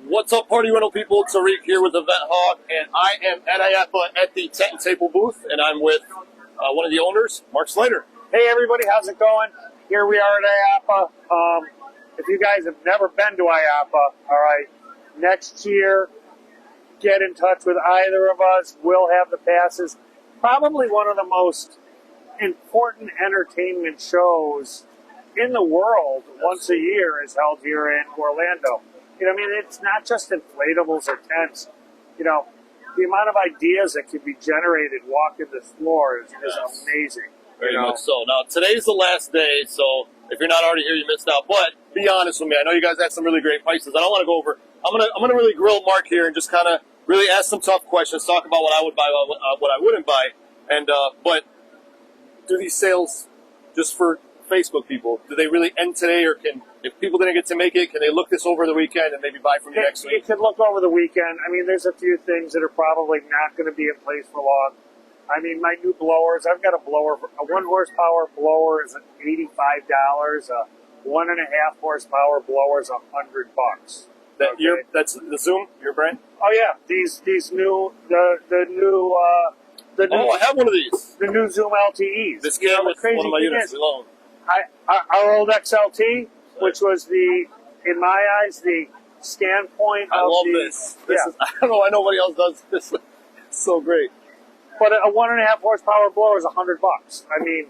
What's up, party rental people? Tariq here with Event Hawk, and I am at IAAPA at the tent and table booth, and I'm with one of the owners, Mark Slater. Hey everybody, how's it going? Here we are at IAAPA. If you guys have never been to IAAPA, all right, next year, get in touch with either of us. We'll have the passes. Probably one of the most important entertainment shows in the world once a year is held here in Orlando. You know, I mean, it's not just inflatables or tents. You know, the amount of ideas that can be generated walking this floor is amazing. Very much so. Now, today's the last day, so if you're not already here, you missed out. But be honest with me, I know you guys had some really great prices. I don't want to go over. I'm gonna really grill Mark here and just kind of really ask some tough questions, talk about what I would buy, what I wouldn't buy, and but do these sales just for Facebook people? Do they really end today, or if people didn't get to make it, can they look this over the weekend and maybe buy from you next week? You could look over the weekend. I mean, there's a few things that are probably not going to be in place for long. I mean, my new blowers, I've got a blower, a 1 horsepower blower is $85. A 1.5 horsepower blower is $100. That's the Zoom, your brand? Oh yeah, these new the new. Oh, I have one of these. The new Zoom LTEs. This came with one of my units alone. Our old XLT, which was in my eyes, the standpoint I love this. I don't know why nobody else does this. It's so great. But a 1.5 horsepower blower is $100. I mean,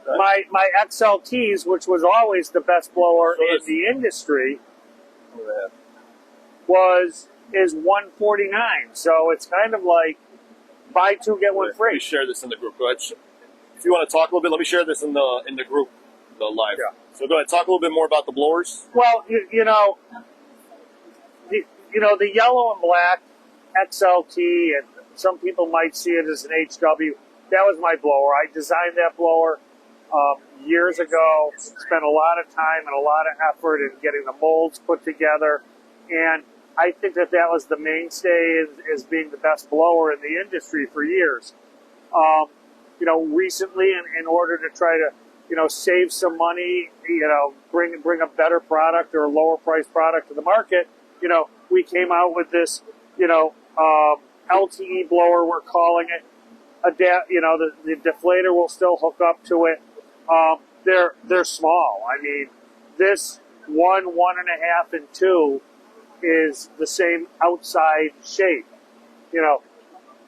my XLTs, which was always the best blower in the industry, is $149. So it's kind of like buy two get one free. Let me share this in the group. Go ahead. If you want to talk a little bit, let me share this in the group, the live. Yeah. So go ahead, talk a little bit more about the blowers. Well, you know, the yellow and black XLT, and some people might see it as an HW. That was my blower. I designed that blower years ago. Spent a lot of time and a lot of effort in getting the molds put together, and I think that was the mainstay as being the best blower in the industry for years. You know, recently, in order to try to, save some money, bring a better product or a lower priced product to the market, we came out with this, LTE blower, we're calling it. The deflator will still hook up to it. They're small. I mean, this 1.5, and 2 is the same outside shape.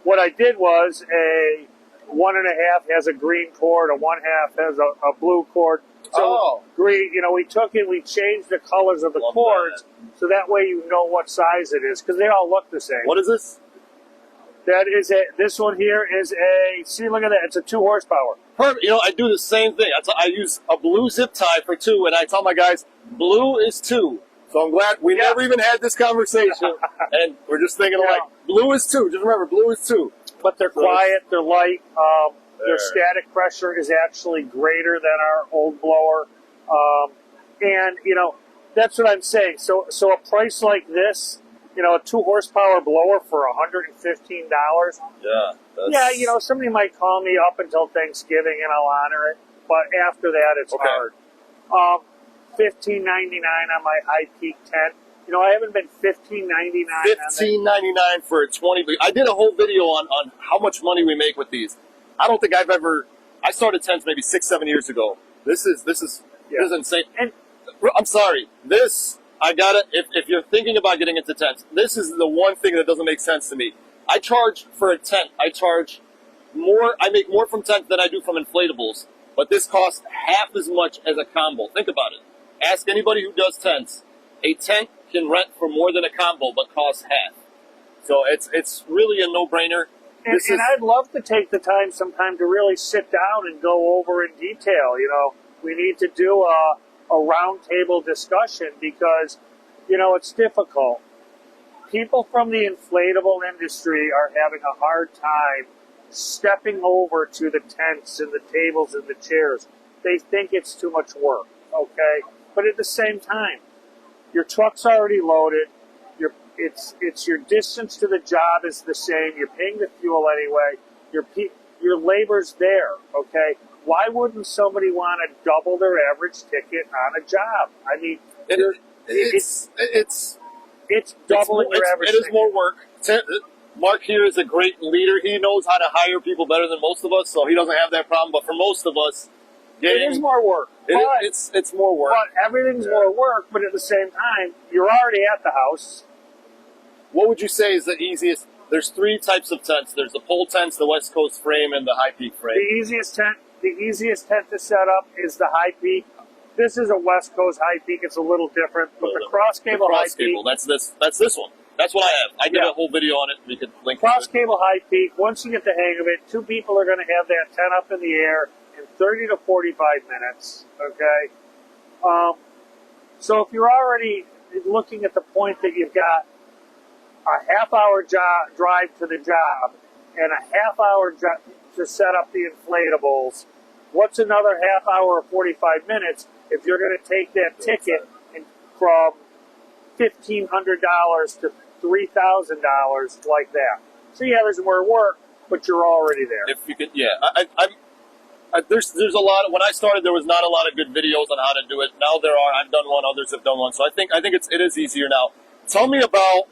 What I did was a 1.5 has a green cord, a 1/2 has a blue cord. So green, we took it, we changed the colors of the cords so that way you know what size it is, because they all look the same. What is this? That is this one here is see, look at that, it's a 2 horsepower. Perfect. I do the same thing. I use a blue zip tie for 2, and I tell my guys, blue is 2. So I'm glad we never even had this conversation, and we're just thinking like, blue is 2. Just remember, blue is 2. But they're quiet, they're light. Their static pressure is actually greater than our old blower, and that's what I'm saying. So a price like this, a 2 horsepower blower for $115. Yeah, somebody might call me up until Thanksgiving, and I'll honor it. But after that, it's hard. $15.99 on my high peak tent. I haven't been $15.99. $15.99 for a 20. I did a whole video on how much money we make with these. I don't think I started tents maybe 6-7 years ago. This is insane. And I'm sorry. If you're thinking about getting into tents, this is the one thing that doesn't make sense to me. I charge for a tent. I charge more. I make more from tents than I do from inflatables. But this costs half as much as a combo. Think about it. Ask anybody who does tents. A tent can rent for more than a combo, but costs half. So it's really a no-brainer. And I'd love to take the time sometime to really sit down and go over in detail. We need to do a roundtable discussion because, it's difficult. People from the inflatable industry are having a hard time stepping over to the tents and the tables and the chairs. They think it's too much work, okay? But at the same time, your truck's already loaded. It's your distance to the job is the same. You're paying the fuel anyway. Your labor's there, okay? Why wouldn't somebody want to double their average ticket on a job? I mean, It's doubling your average It is ticket. more work. Mark here is a great leader. He knows how to hire people better than most of us, so he doesn't have that problem. But for most of us, It is more work. it's more work. But everything's more work, but at the same time, you're already at the house. What would you say is the easiest? There's 3 types of tents. There's the pole tents, the West Coast frame, and the high peak frame. The easiest tent to set up is the high peak. This is a West Coast high peak. It's a little different, but the cross cable high peak. That's this one. That's what I have. I did Yeah. a whole video on it. We could link Cross to it. cable high peak. Once you get the hang of it, 2 people are going to have that tent up in the air in 30 to 45 minutes. Okay. So if you're already looking at the point that you've got a half-hour drive to the job and a half-hour to set up the inflatables, what's another half hour or 45 minutes if you're going to take that ticket from $1,500 to $3,000 like that? So yeah, there's more work, but you're already there. If you could, yeah. There's a lot. When I started, there was not a lot of good videos on how to do it. Now there are. I've done one. Others have done one. So I think it is easier now. Tell me about.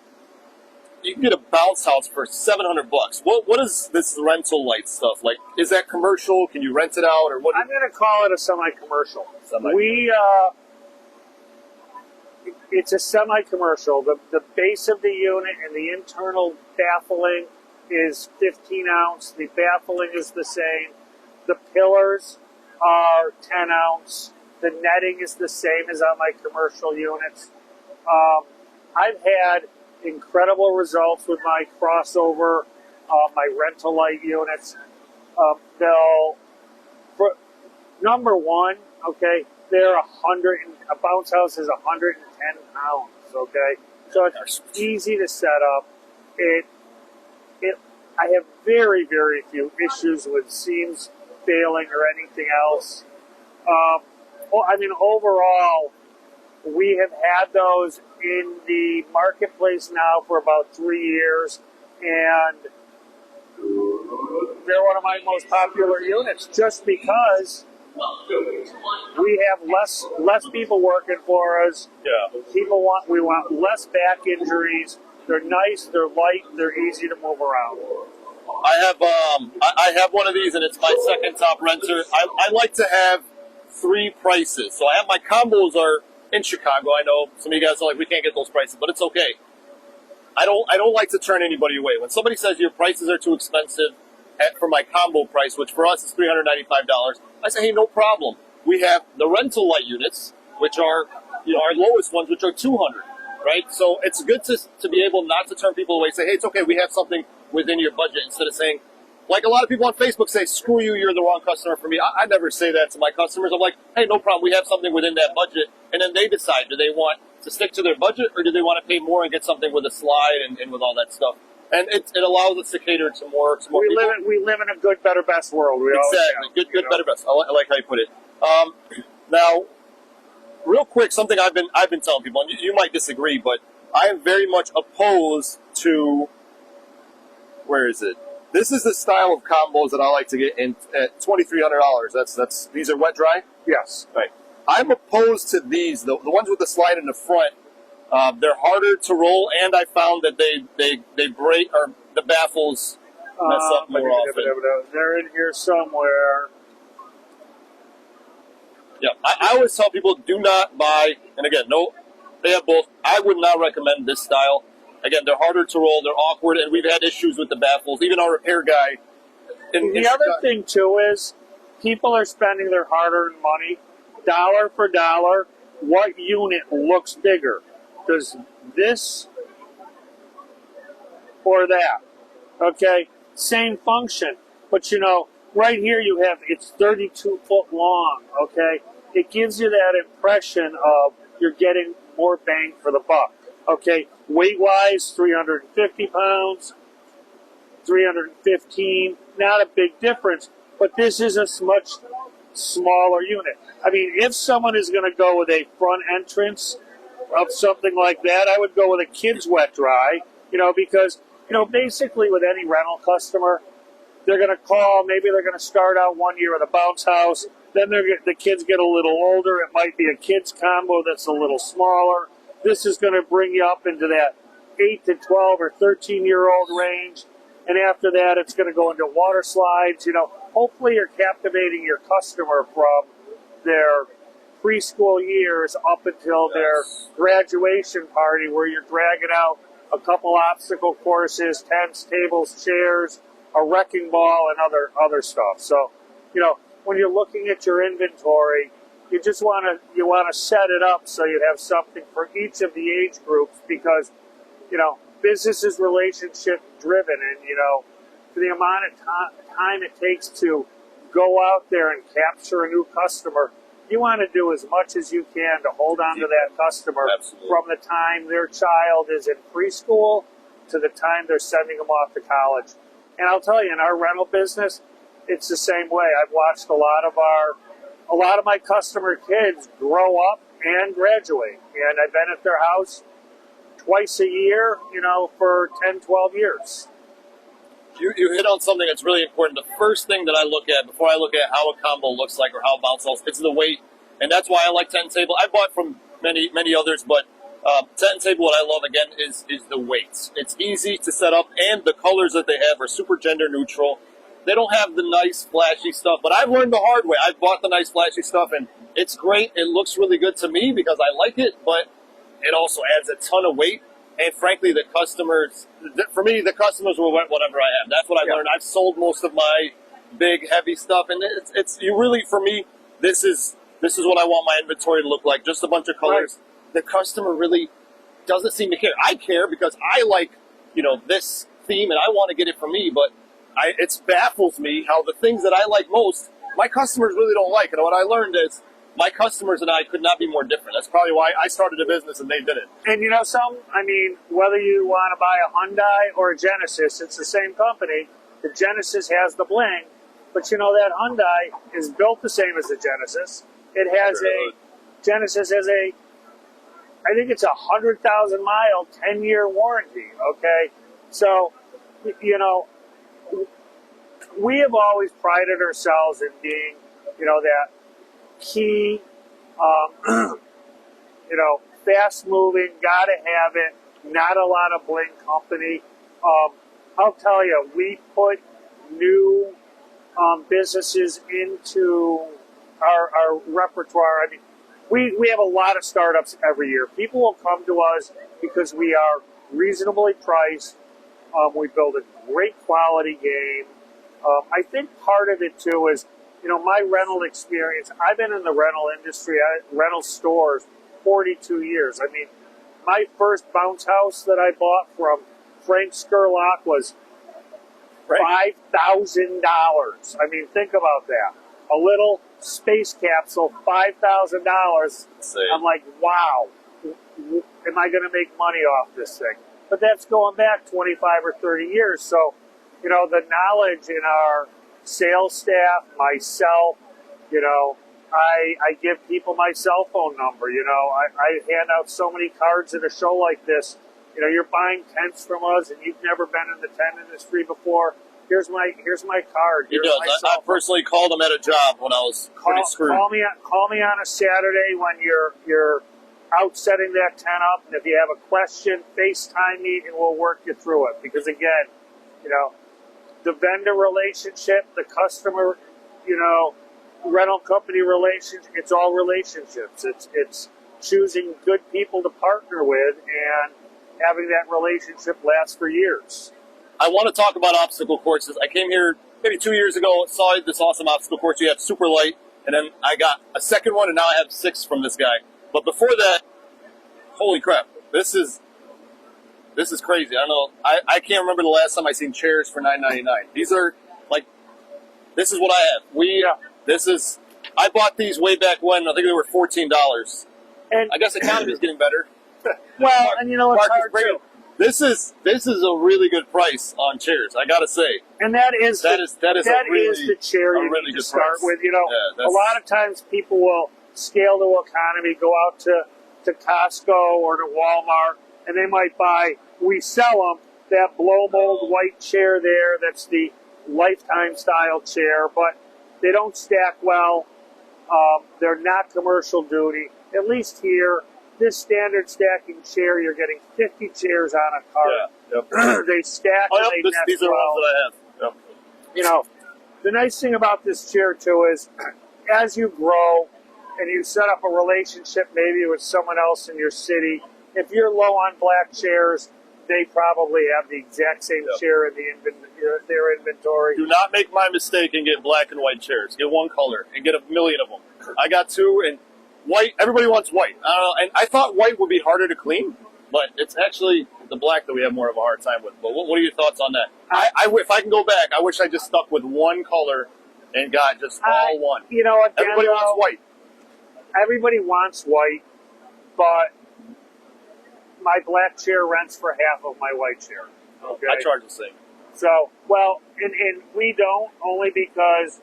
You can get a bounce house for $700. What is this rental Lite stuff like? Is that commercial? Can you rent it out or what? I'm going to call it a semi-commercial. It's a semi-commercial. The base of the unit and the internal baffling is 15 ounce. The baffling is the same. The pillars are 10 ounce. The netting is the same as on my commercial units. I've had incredible results with my crossover, my rental Lite units. Number one, okay, they're a bounce house is 110 pounds, okay? So it's easy to set up. I have very, very few issues with seams failing or anything else. Overall, we have had those in the marketplace now for about 3 years, and they're one of my most popular units just because we have less people working for us. Yeah. We want less back injuries. They're nice, they're light, they're easy to move around. I have one of these, and it's my second top renter. I like to have 3 prices. So I have my combos are in Chicago. I know some of you guys are like, we can't get those prices, but it's okay. I don't like to turn anybody away. When somebody says your prices are too expensive for my combo price, which for us is $395, I say, hey, no problem. We have the rental Lite units, which are our lowest ones, which are $200, right? So it's good to be able not to turn people away. Say, hey, it's okay. We have something within your budget, instead of saying, like a lot of people on Facebook say, screw you, you're the wrong customer for me. I never say that to my customers. I'm like, hey, no problem. We have something within that budget. And then they decide, do they want to stick to their budget or do they want to pay more and get something with a slide and with all that stuff? And it allows us to cater to more people. We live in a good, better, best world. Exactly. Good, better, best. I like how you put it. Now, real quick, something I've been telling people, and you might disagree, but I am very much opposed to, where is it? This is the style of combos that I like to get in at $2,300. These are wet dry? Yes. Right. I'm opposed to these, the ones with the slide in the front. They're harder to roll, and I found that they break, or the baffles mess up more often. They're in here somewhere. Yeah, I always tell people, do not buy, and again, no, they have both. I would not recommend this style. Again, they're harder to roll, they're awkward, and we've had issues with the baffles. Even our repair guy. The other thing, too, is people are spending their hard-earned money, dollar for dollar. What unit looks bigger? Does this or that? Okay, same function. But, right here you have, it's 32 foot long, okay? It gives you that impression of you're getting more bang for the buck. Okay, weight-wise, 350 pounds, 315, not a big difference, but this is a much smaller unit. I mean, if someone is going to go with a front entrance of something like that, I would go with a kid's wet dry, because, basically with any rental customer, they're going to call, maybe they're going to start out 1 year at a bounce house, then the kids get a little older, it might be a kid's combo that's a little smaller. this is going to bring you up into that 8 to 12 or 13-year-old range. And after that, it's going to go into water slides. Hopefully you're captivating your customer from their preschool years up until their graduation party, where you're dragging out a couple obstacle courses, tents, tables, chairs, a wrecking ball, and other stuff. So, when you're looking at your inventory, you just want to set it up so you have something for each of the age groups, because business is relationship driven, and for the amount of time it takes to go out there and capture a new customer, you want to do as much as you can to hold on to that customer. Absolutely. From the time their child is in preschool to the time they're sending them off to college. And I'll tell you, in our rental business, it's the same way. I've watched a lot of my customer kids grow up and graduate, and I've been at their house twice a year, for 10, 12 years. You hit on something that's really important. The first thing that I look at before I look at how a combo looks like or how it bounces, it's the weight. And that's why I like Tent Table. I bought from many others, but Tent Table, what I love, again, is the weights. It's easy to set up, and the colors that they have are super gender neutral. They don't have the nice, flashy stuff, but I've learned the hard way. I've bought the nice, flashy stuff, and it's great. It looks really good to me because I like it, but it also adds a ton of weight. And frankly, the customers will want whatever I have. That's what I've learned. I've sold most of my big, heavy stuff, and it's you really, for me, this is what I want my inventory to look like. Just a bunch of colors. Right. The customer really doesn't seem to care. I care because I like, this theme, and I want to get it for me, but it baffles me how the things that I like most, my customers really don't like. And what I learned is my customers and I could not be more different. That's probably why I started a business and they did it. And whether you want to buy a Hyundai or a Genesis, it's the same company. The Genesis has the bling, but that Hyundai is built the same as the Genesis. It has Genesis has I think it's 100,000 mile, 10-year warranty. Okay. So, we have always prided ourselves in being, that key, fast moving, gotta have it, not a lot of bling company. I'll tell you, we put new businesses into our repertoire. We have a lot of startups every year. People will come to us because we are reasonably priced. We build a great quality game. I think part of it too is, my rental experience. I've been in the rental industry, rental stores, 42 years. My first bounce house that I bought from Frank Skurlock was $5,000. Think about that. A little space capsule, $5,000. I'm like, wow, am I going to make money off this thing? But that's going back 25 or 30 years. So, the knowledge in our sales staff, myself, I give people my cell phone number. I hand out so many cards at a show like this. You're buying tents from us and you've never been in the tent industry before. Here's my card. He does. I personally called him at a job when I was pretty screwed. Call me on a Saturday when you're out setting that tent up, and if you have a question, FaceTime me and we'll work you through it. Because again, the vendor relationship, the customer, rental company relationship, it's all relationships. It's choosing good people to partner with and having that relationship last for years. I want to talk about obstacle courses. I came here maybe 2 years ago, saw this awesome obstacle course. You had super light, and then I got a second one, and now I have 6 from this guy. But before that, holy crap, this is crazy. I don't know. I can't remember the last time I seen chairs for $9.99. These are this is what I have. I bought these way back when. I think they were $14. And I guess the economy is getting better. Well, and it's hard too. This is a really good price on chairs, I gotta say. And that is the chair you really need to good start price. with. A lot of times people will scale to economy, go out to Costco or to Walmart, and they might buy. We sell them that blow mold white chair there. That's the lifetime style chair, but they don't stack well. They're not commercial duty. At least here, this standard stacking chair, you're getting 50 chairs on a cart. Yeah. Yep. They stack and they nest These are the well. ones that I have. Yep. You know, the nice thing about this chair too is, as you grow and you set up a relationship maybe with someone else in your city, if you're low on black chairs, they probably have the exact same chair in their inventory. Do not make my mistake and get black and white chairs. Get one color and get a million of them. I got two, and white. Everybody wants white. I don't know, and I thought white would be harder to clean, but it's actually the black that we have more of a hard time with. But what are your thoughts on that? If I can go back, I wish I just stuck with one color and got just all one. You know, again, everybody wants white. Everybody wants white, but my black chair rents for half of my white chair. Okay, I charge the same. So, well, and we don't, only because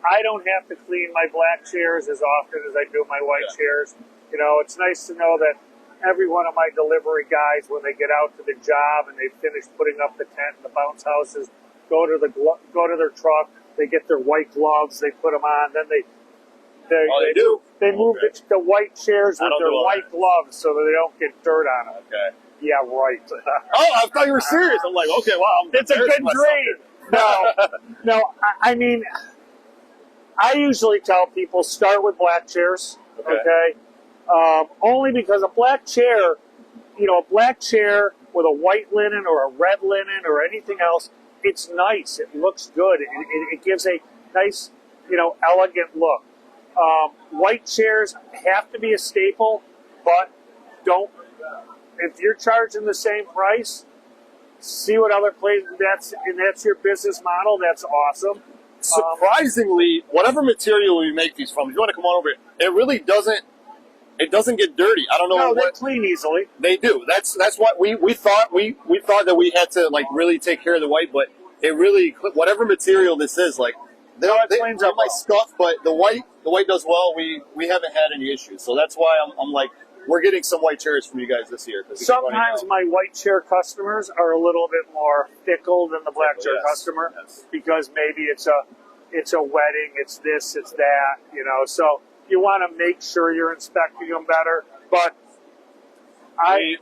I don't have to clean my black chairs as often as I do my white chairs. You know, it's nice to know that every one of my delivery guys, when they get out to the job and they've finished putting up the tent and the bounce houses, go to their truck, they get their white gloves, they put them on, then they move the white chairs with their white gloves so that they don't get dirt on them. Okay. Yeah, right. Oh, I thought you were serious. I'm like, okay, wow. It's a good dream. No, I mean, I usually tell people start with black chairs, okay? Only because a black chair, you know, a black chair with a white linen or a red linen or anything else, it's nice. It looks good. It gives a nice, you know, elegant look. White chairs have to be a staple, but don't. If you're charging the same price, see what other places. That's your business model. That's awesome. Surprisingly, whatever material we make these from, if you want to come on over, it really doesn't. It doesn't get dirty. I don't know. No, they clean easily. They do. That's what we thought. We thought that we had to like really take care of the white, but it really, whatever material this is, like they might scuff, but the white does well. We haven't had any issues, so that's why I'm like, we're getting some white chairs from you guys this year. Sometimes my white chair customers are a little bit more fickle than the black chair customer because maybe it's a wedding, it's this, it's that, you know. So you want to make sure you're inspecting them better. But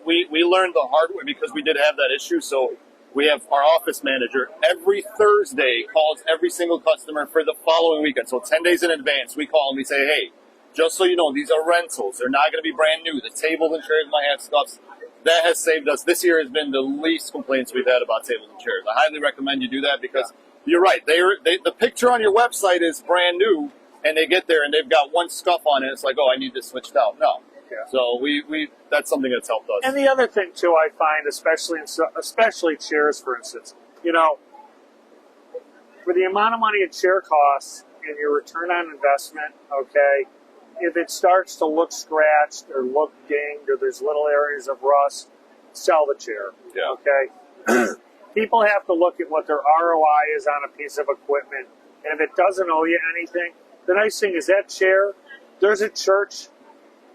we learned the hard way because we did have that issue. So we have our office manager every Thursday calls every single customer for the following weekend. So 10 days in advance, we call and we say, hey, just so you know, these are rentals. They're not going to be brand new. The tables and chairs might have scuffs. That has saved us. This year has been the least complaints we've had about tables and chairs. I highly recommend you do that because you're right. The picture on your website is brand new, and they get there and they've got one scuff on it. It's like, oh, I need this switched out. No. Yeah. So that's something that's helped us. And the other thing too, I find, especially chairs, for instance, you know, for the amount of money a chair costs and your return on investment, okay, if it starts to look scratched or look dinged or there's little areas of rust, sell the chair. Yeah. Okay. People have to look at what their ROI is on a piece of equipment, and if it doesn't owe you anything, the nice thing is that chair, there's a church,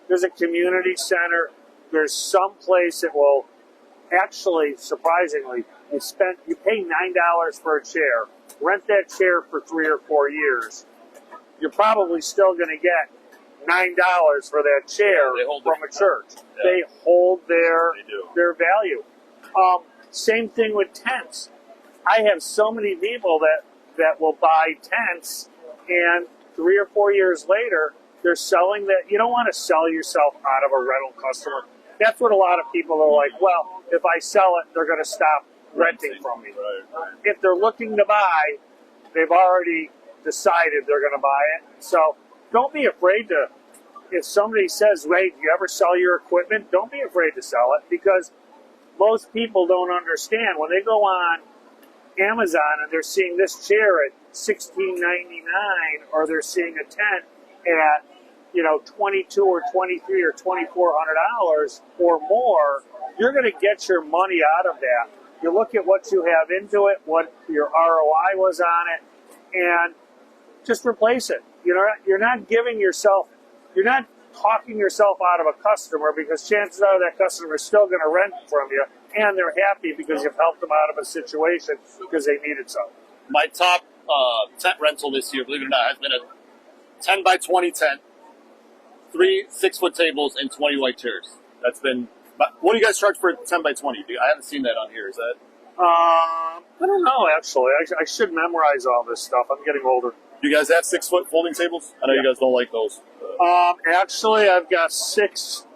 there's a community center, there's some place that will actually, surprisingly, you pay $9 for a chair, rent that chair for 3 or 4 years, you're probably still going to get $9 for that chair from a church. Yeah. They hold their value. Same thing with tents. I have so many people that will buy tents, and 3 or 4 years later, they're selling that. You don't want to sell yourself out of a rental customer. That's what a lot of people are like, well, if I sell it, they're going to stop renting from me. Right. If they're looking to buy, they've already decided they're going to buy it. So don't be afraid to, if somebody says, Ray, do you ever sell your equipment? Don't be afraid to sell it, because most people don't understand. When they go on Amazon and they're seeing this chair at $16.99, or they're seeing a tent at, you know, $22 or $23 or $2,400 or more, you're going to get your money out of that. You look at what you have into it, what your ROI was on it, and just replace it. You're not giving yourself, you're not talking yourself out of a customer, because chances are that customer is still going to rent from you, and they're happy because you've helped them out of a situation because they needed something. My top tent rental this year, believe it or not, has been a 10 by 20 tent, 3 6-foot tables and 20 white chairs. That's been. What do you guys charge for 10 by 20? I haven't seen that on here. Is that? I don't know, actually. I should memorize all this stuff. I'm getting older. Do you guys have 6-foot folding tables? I know you guys don't like those. Actually, I've got 6-foot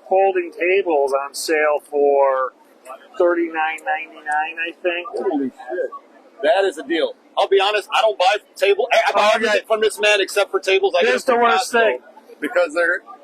folding tables on sale for $39.99, I think. Holy shit. That is a deal. I'll be honest, I don't buy tables. I buy everything from this man except for tables. Here's the worst thing. Because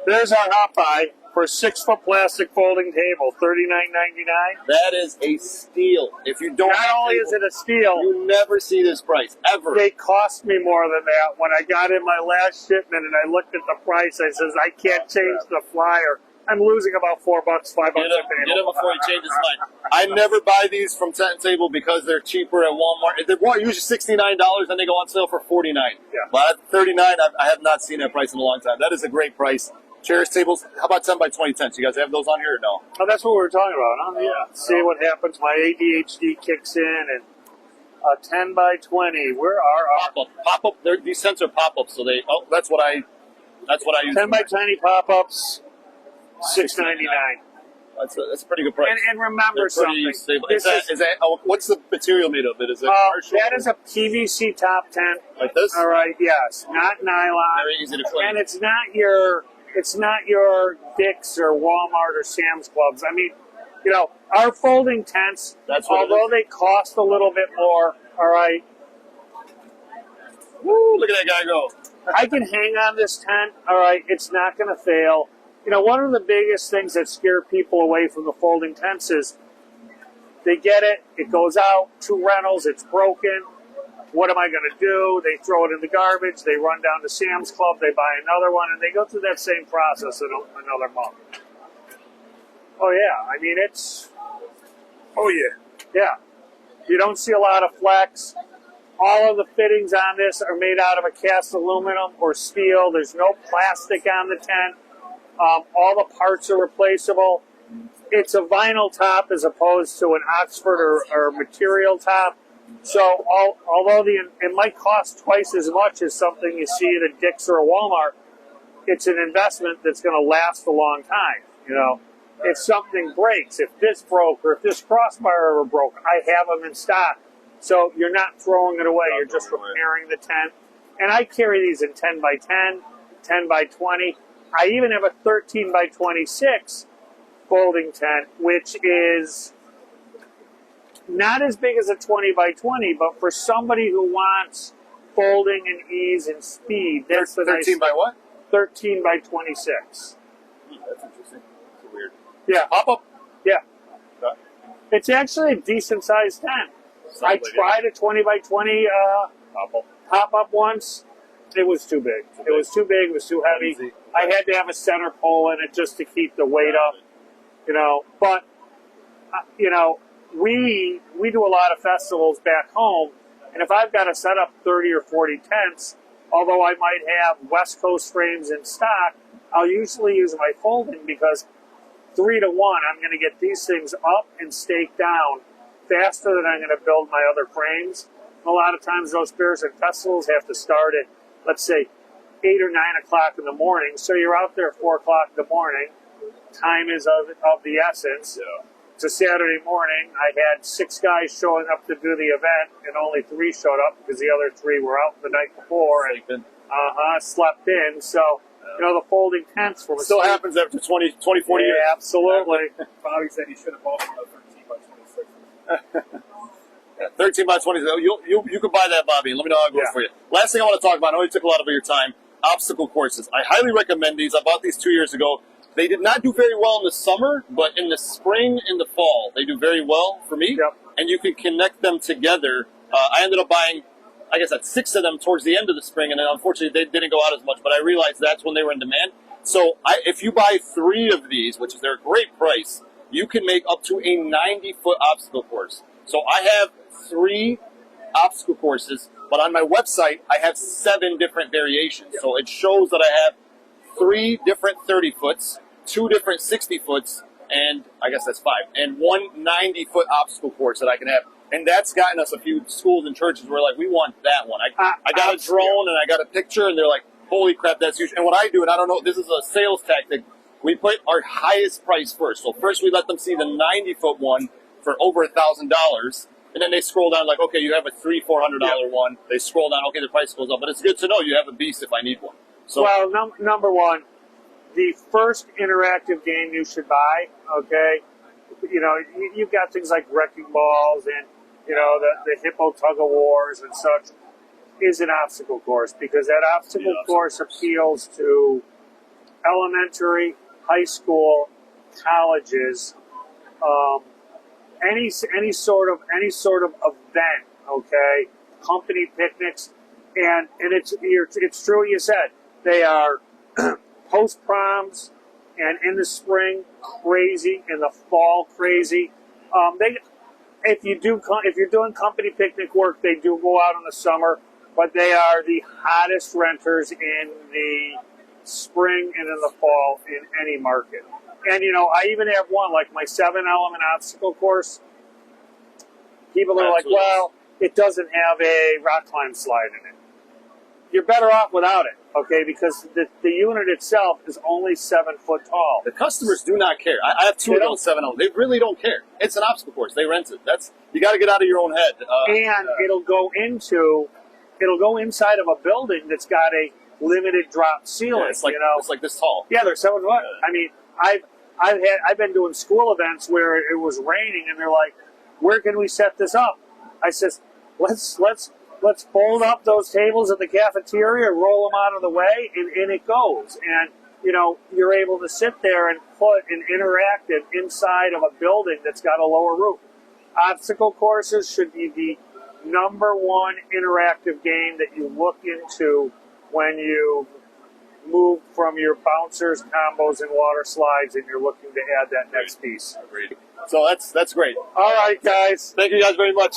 there's our hot buy for a 6-foot plastic folding table, $39.99. That is a steal. If you don't, not only is it a steal, you never see this price ever. They cost me more than that. When I got in my last shipment and I looked at the price, I says I can't change the flyer. I'm losing about $4, $5 a table. Get him before he changes his mind. I never buy these from Tent Table because they're cheaper at Walmart. They're usually $69, and they go on sale for $49. Yeah. But at $39, I have not seen that price in a long time. That is a great price. Chairs, tables. How about 10 by 20 tents? You guys have those on here or no? Oh, that's what we were talking about, huh? Yeah. See what happens. My ADHD kicks in, and 10 by 20. Where are our pop-up? These tents are pop-ups, so they. Oh, that's what I use. 10 by 20 pop-ups, $6.99. That's a pretty good price. And remember something. Is that what's the material made of it? Is it that is a PVC top tent. Like this? All right, yes, not nylon. Very easy to clean. And it's not your Dick's or Walmart or Sam's Clubs. I mean, our folding tents, although they cost a little bit more, all right. Woo, look at that guy go. I can hang on this tent, all right. It's not going to fail. One of the biggest things that scare people away from the folding tents is they get it, it goes out, 2 rentals, it's broken. What am I going to do? They throw it in the garbage, they run down to Sam's Club, they buy another one, and they go through that same process in another month. Oh, yeah. I mean, oh, yeah. Yeah. You don't see a lot of flex. All of the fittings on this are made out of a cast aluminum or steel. There's no plastic on the tent. All the parts are replaceable. It's a vinyl top as opposed to an Oxford or material top. So although it might cost twice as much as something you see at a Dick's or a Walmart, it's an investment that's going to last a long time. If something breaks, if this broke or if this crossbar ever broke, I have them in stock. So you're not throwing it away. You're just repairing the tent. And I carry these in 10 by 10, 10 by 20. I even have a 13 by 26 folding tent, which is not as big as a 20 by 20, but for somebody who wants folding and ease and speed, that's the 13 by what? 13 by 26. That's interesting. That's weird. Yeah. Pop-up? Yeah. Okay. It's actually a decent sized tent. I tried a 20 by 20 pop-up once. It was too big. It was too big. It was too heavy. I had to have a center pole in it just to keep the weight up. But we do a lot of festivals back home, and if I've got to set up 30 or 40 tents, although I might have West Coast frames in stock, I'll usually use my folding because 3 to 1, I'm going to get these things up and staked down faster than I'm going to build my other frames. And a lot of times those fairs and festivals have to start at, let's say, 8 or 9 o'clock in the morning. So you're out there at 4 o'clock in the morning. Time is of the essence. Yeah. It's a Saturday morning. I had 6 guys showing up to do the event, and only 3 showed up because the other 3 were out the night before and slept in. So, the folding tents from still happens after 20, 40 years. Yeah, absolutely. Bobby said he should have bought one of the 13 by 26. 13 by 20. You can buy that, Bobby, and let me know how it goes for you. Last thing I want to talk about, I know you took a lot of your time, obstacle courses. I highly recommend these. I bought these 2 years ago. They did not do very well in the summer, but in the spring and the fall, they do very well for me. Yep. And you can connect them together. I ended up buying, I guess, 6 of them towards the end of the spring, and then unfortunately they didn't go out as much, but I realized that's when they were in demand. So if you buy 3 of these, which is their great price, you can make up to a 90-foot obstacle course. So I have 3 obstacle courses, but on my website, I have 7 different variations. So it shows that I have 3 different 30-foots, 2 different 60-foots, and I guess that's 5, and 1 90-foot obstacle course that I can have. And that's gotten us a few schools and churches where, like, we want that one. I got a drone and I got a picture, and they're like, holy crap, that's huge. And what I do, and I don't know, this is a sales tactic, we put our highest price first. So first we let them see the 90-foot one for over $1,000. And then they scroll down like, okay, you have a $300-$400 one. They scroll down, okay, the price goes up. But it's good to know you have a beast if I need one. So, well, number one, the first interactive game you should buy, okay, you've got things like Wrecking Balls and, the Hippo Tug of Wars and such, is an obstacle course, because that obstacle course appeals to elementary, high school, colleges, any sort of event, okay, company picnics, and it's true what you said. They are post proms, and in the spring crazy, in the fall crazy. If you're doing company picnic work, they do go out in the summer, but they are the hottest renters in the spring and in the fall in any market. And, I even have one, like my 7-element obstacle course. People are like, well, it doesn't have a rock climb slide in it. You're better off without it, okay, because the unit itself is only 7 foot tall. the customers do not care. I have two of those 7-0. They really don't care. It's an obstacle course. They rent it. You got to get out of your own head. And it'll go inside of a building that's got a limited drop ceiling. It's like this tall. Yeah, they're 7 foot. I mean, I've been doing school events where it was raining, and they're like, "Where can we set this up?" I says, "Let's fold up those tables at the cafeteria, roll them out of the way, and in it goes." And you're able to sit there and put an interactive inside of a building that's got a lower roof. Obstacle courses should be the number one interactive game that you look into when you move from your bouncers, combos, and water slides, and you're looking to add that next piece. Agreed. So that's great. All right, guys. Thank you guys very much.